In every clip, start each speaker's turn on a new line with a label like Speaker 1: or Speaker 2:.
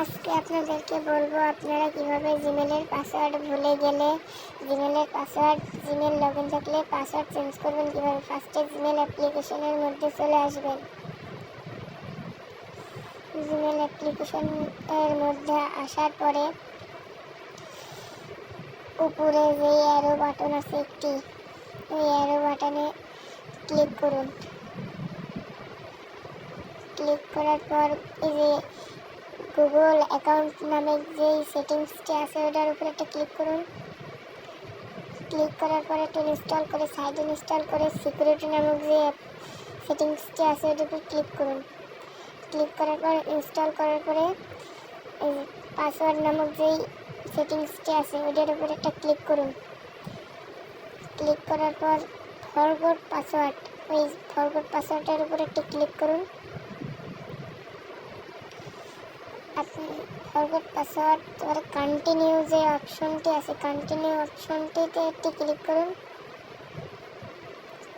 Speaker 1: আজকে আপনাদেরকে বলবো আপনারা কিভাবে জিমেলের পাসওয়ার্ড ভুলে গেলে জিমেলের পাসওয়ার্ড জিমেল লগইন থাকলে পাসওয়ার্ড চেঞ্জ করবেন কিভাবে। ফার্স্টে জিমেল অ্যাপ্লিকেশনের মধ্যে চলে আসবেন। জিমেল অ্যাপ্লিকেশনের মধ্যে আসার পরে উপরে যে অ্যারো বাটন আছে একটি, ওই অ্যারো বাটনে ক্লিক করুন। ক্লিক করার পর এই যে গুগল অ্যাকাউন্ট নামে যে সেটিংসটি আছে ওটার উপরে একটা ক্লিক করুন। ক্লিক করার পরে একটা ইনস্টল করে সাইড ইনস্টল করে সিকিউরিটি নামক যে সেটিংসটি আছে ওটার উপর ক্লিক করুন। ক্লিক করার পর ইনস্টল করার পরে এই পাসওয়ার্ড নামক যেই সেটিংসটি আছে ওটার উপরে একটা ক্লিক করুন। ক্লিক করার পর ফরগট পাসওয়ার্ড, ওই ফরগট পাসওয়ার্ডের উপরে একটা ক্লিক করুন। আপনি ফরগট পাসওয়ার্ড তারপরে কন্টিনিউ যে অপশনটি আছে কন্টিনিউ অপশনটিতে একটি ক্লিক করুন।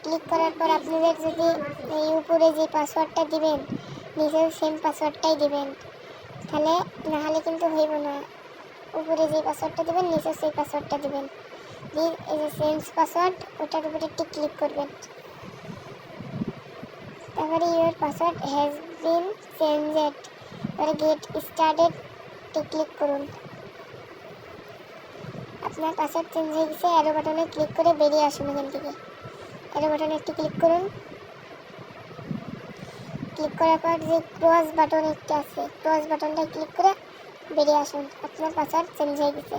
Speaker 1: ক্লিক করার পর আপনাদের যদি এই উপরে যে পাসওয়ার্ডটা দিবেন নিচেও সেম পাসওয়ার্ডটাই দিবেন, তাহলে নাহলে কিন্তু হইব না। উপরে যে পাসওয়ার্ডটা দিবেন নিচেও সেই পাসওয়ার্ডটা দিবেন, দিয়ে এই যে চেঞ্জ পাসওয়ার্ড ওটার উপরে একটি ক্লিক করবেন। তারপরে your password has been changed, তারপরে গেট স্টার্টেড ক্লিক করুন। আপনার পাসওয়ার্ড চেঞ্জ হয়ে গেছে। অ্যারো বাটনে ক্লিক করে বেরিয়ে আসুন এখান থেকে। অ্যারো বাটনে একটি ক্লিক করুন। ক্লিক করার পর যে ক্রস বাটন একটা আছে ক্রস বাটনটায় ক্লিক করে বেরিয়ে আসুন। আপনার পাসওয়ার্ড চেঞ্জ হয়ে গেছে।